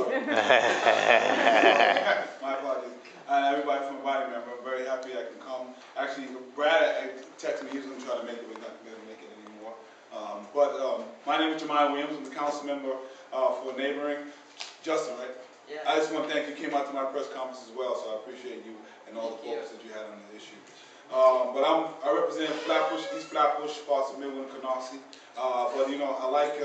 sorry. My apologies. And everybody from Body Member, I'm very happy I can come. Actually, Brad texted me, he was going to try to make it, but he's not going to make it anymore. My name is Jumaane Williams. I'm the council member for neighboring. Justin, right? Yeah. I just want to thank you. You came out to my press conference as well, so I appreciate you and all the focus that you had on the issue. I represent Flatbush, East Flatbush, parts of Millwood and Canarsie. But you know, I like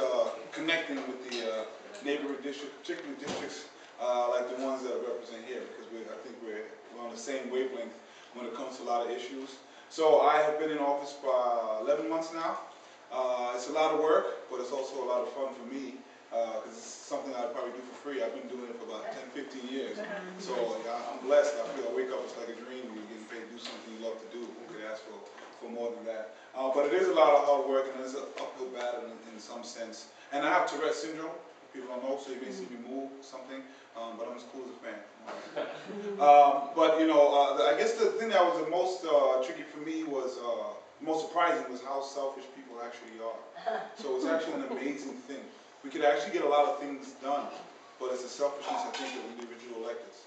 connecting with the neighboring districts, particularly districts like the ones that I represent here, because I think we're on the same wavelength when it comes to a lot of issues. So I have been in office for 11 months now. It's a lot of work, but it's also a lot of fun for me. Because it's something I'd probably do for free. I've been doing it for about 10, 15 years. So I'm blessed. I feel I wake up, it's like a dream when you're getting paid to do something you love to do. Who could ask for more than that? But it is a lot of hard work, and it's an uphill battle in some sense. And I have Tourette's syndrome. People don't know, so you may see me move something, but I'm as cool as a fan. But you know, I guess the thing that was the most tricky for me was, most surprising was how selfish people actually are. So it's actually an amazing thing. We could actually get a lot of things done, but it's a selfishness, I think, of individual electeds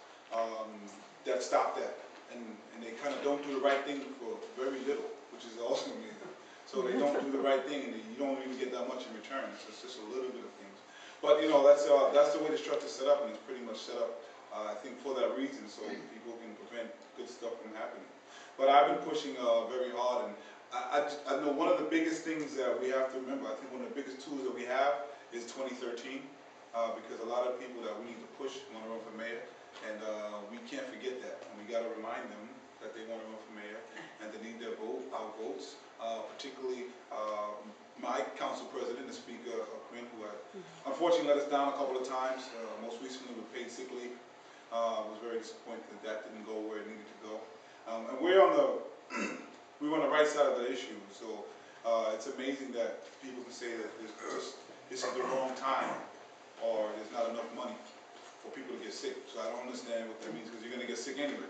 that stop that. And they kind of don't do the right thing for very little, which is also amazing. So they don't do the right thing, and you don't even get that much in return. So it's just a little bit of things. But you know, that's the way the structure's set up, and it's pretty much set up, I think, for that reason, so people can prevent good stuff from happening. But I've been pushing very hard, and I know one of the biggest things that we have to remember, I think one of the biggest tools that we have is 2013, because a lot of people that we need to push want to run for mayor, and we can't forget that. And we got to remind them that they want to run for mayor, and they need their vote, our votes, particularly my council president, the Speaker, Quinn, who had unfortunately let us down a couple of times, most recently with paid sick leave. I was very disappointed that that didn't go where it needed to go. And we're on the right side of the issue, so it's amazing that people can say that this is the wrong time, or there's not enough money for people to get sick. So I don't understand what that means, because you're going to get sick anyway.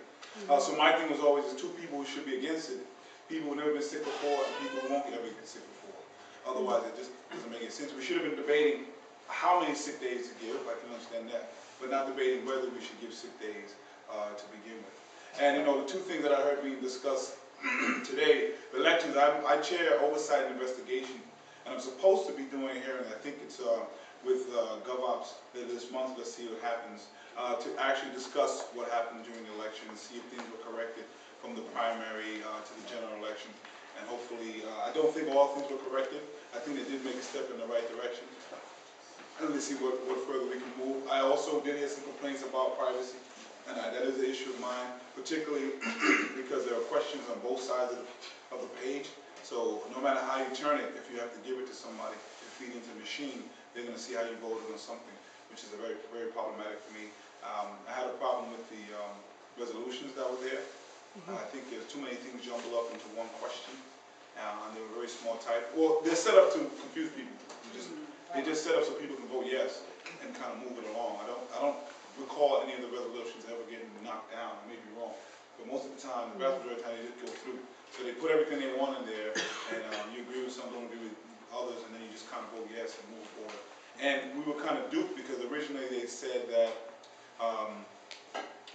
So my thing was always, there's two people who should be against it. People who've never been sick before, and people who won't ever get sick before. Otherwise, it just doesn't make any sense. We should have been debating how many sick days to give, I can understand that, but not debating whether we should give sick days to begin with. And you know, the two things that I heard being discussed today, the elections, I chair oversight and investigation, and I'm supposed to be doing a hearing, I think it's with GovOps this month, let's see what happens, to actually discuss what happened during the election and see if things were corrected from the primary to the general election. And hopefully, I don't think all things were corrected. I think they did make a step in the right direction. And let's see what further we can move. I also did hear some complaints about privacy, and that is an issue of mine, particularly because there are questions on both sides of the page. So no matter how you turn it, if you have to give it to somebody to feed into the machine, they're going to see how you voted on something, which is a very, very problematic for me. I had a problem with the resolutions that were there. I think there's too many things jumbled up into one question, and they were very small type. Well, they're set up to confuse people. They're just set up so people can vote yes and kind of move it along. I don't recall any of the resolutions ever getting knocked down. I may be wrong, but most of the time, the vast majority of the time, they just go through. So they put everything they want in there, and you agree with some, don't agree with others, and then you just kind of vote yes and move forward. And we were kind of duped, because originally they said that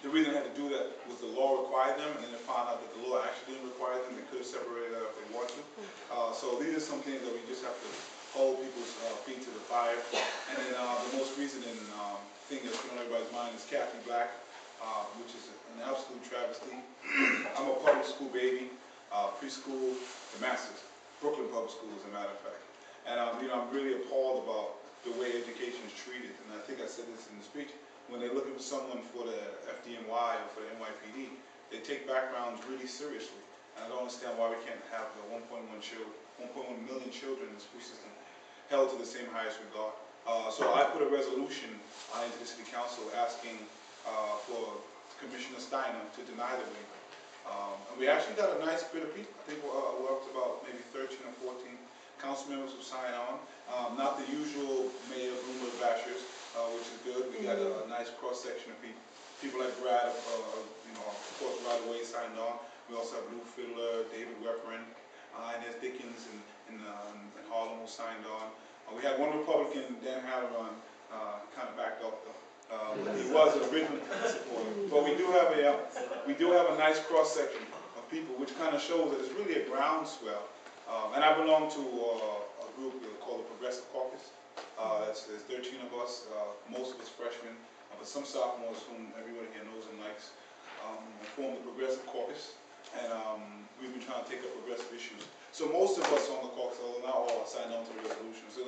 the reason they had to do that was the law required them, and then they found out that the law actually didn't require them. They could have separated that if they wanted to. So these are some things that we just have to hold people's feet to the fire. And then the most recent thing that's been on everybody's mind is Kathy Black, which is an absolute travesty. I'm a public school baby, preschool to masters, Brooklyn Public School, as a matter of fact. And you know, I'm really appalled about the way education is treated. And I think I said this in the speech. When they're looking for someone for the FDNY or for the NYPD, they take backgrounds really seriously. And I don't understand why we can't have the 1.1 million children in the school system held to the same highest regard. So I put a resolution into the City Council asking for Commissioner Steiner to deny the waiver. And we actually got a nice bit of people. I think we're up to about maybe 13 or 14 council members who signed on. Not the usual mayor Bloomberg bashers, which is good. We got a nice cross-section of people. People like Brad, you know, of course, right away signed on. We also have Lou Fiddler, David Weprin, Inez Dickens, and Harlem who signed on. We had one Republican, Dan Halloran, kind of backed up, It was originally supported. But we do have a nice cross section of people, which kind of shows that it's really a groundswell. And I belong to a group called the Progressive Caucus. There's 13 of us, most of us freshmen, but some sophomores whom everybody here knows and likes. We formed the Progressive Caucus, and we've been trying to take up progressive issues. So most of us on the caucus, although not all, signed on to the resolution. So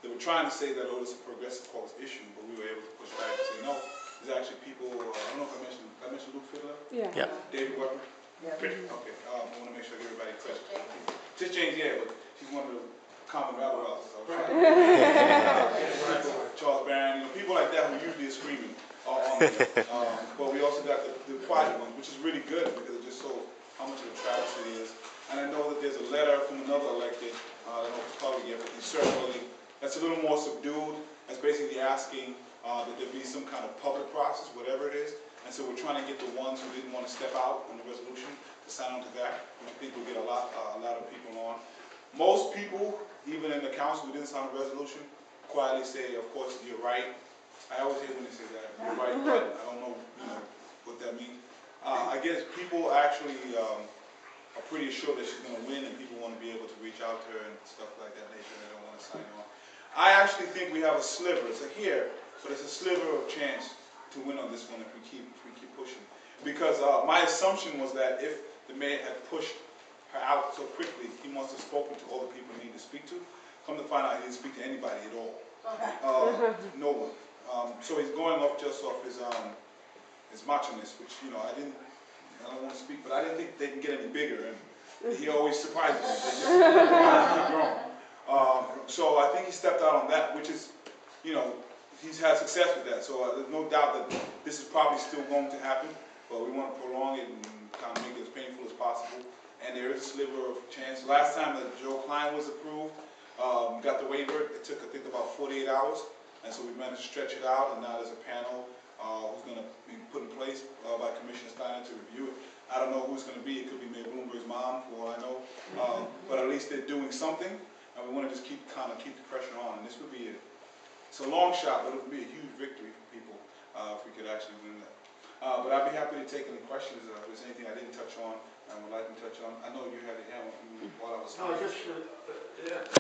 they were trying to say that, oh, it's a Progressive Caucus issue, but we were able to push back and say, no, there's actually people, I don't know if I mentioned Luke Fiddler? Yeah. David Weber? Yeah. Okay, I want to make sure I give everybody credit. Just James, yeah, but she's one of the common rabble-rousers. Charles Barron, people like that who usually are screaming on me. But we also got the quiet ones, which is really good because it just shows how much of a travesty it is. And I know that there's a letter from another elected, I don't know if it's probably yet, but he's circulating, that's a little more subdued. That's basically asking that there be some kind of public process, whatever it is. And so we're trying to get the ones who didn't want to step out on the resolution to sign on to that. And I think we'll get a lot of people on. Most people, even in the council who didn't sign a resolution, quietly say, of course, you're right. I always hate when they say that. You're right, but I don't know, what that means. I guess people actually are pretty sure that she's going to win, and people want to be able to reach out to her and stuff like that nature. They don't want to sign on. I actually think we have a sliver. It's a here, but it's a sliver of chance to win on this one if we keep pushing. Because my assumption was that if the mayor had pushed her out so quickly, he must have spoken to all the people he needed to speak to. Come to find out, he didn't speak to anybody at all. No one. So he's going off just off his macho-ness, which I don't want to speak, but I didn't think they can get any bigger, and he always surprises me. They just keep growing. So I think he stepped out on that, which is, he's had success with that. So there's no doubt that this is probably still going to happen, but we want to prolong it and kind of make it as painful as possible. And there is a sliver of chance. Last time that Joe Klein was approved, got the waiver, it took, I think, about 48 hours. And so we managed to stretch it out, and now there's a panel who's going to be put in place by Commissioner Steiner to review it. I don't know who it's going to be. It could be Mayor Bloomberg's mom, for all I know. But at least they're doing something, and we want to just keep the pressure on. And this would be it's a long shot, but it would be a huge victory for people if we could actually win that. But I'd be happy to take any questions if there's anything I didn't touch on and would like to touch on. I know you had a hand while I was. No, just yeah.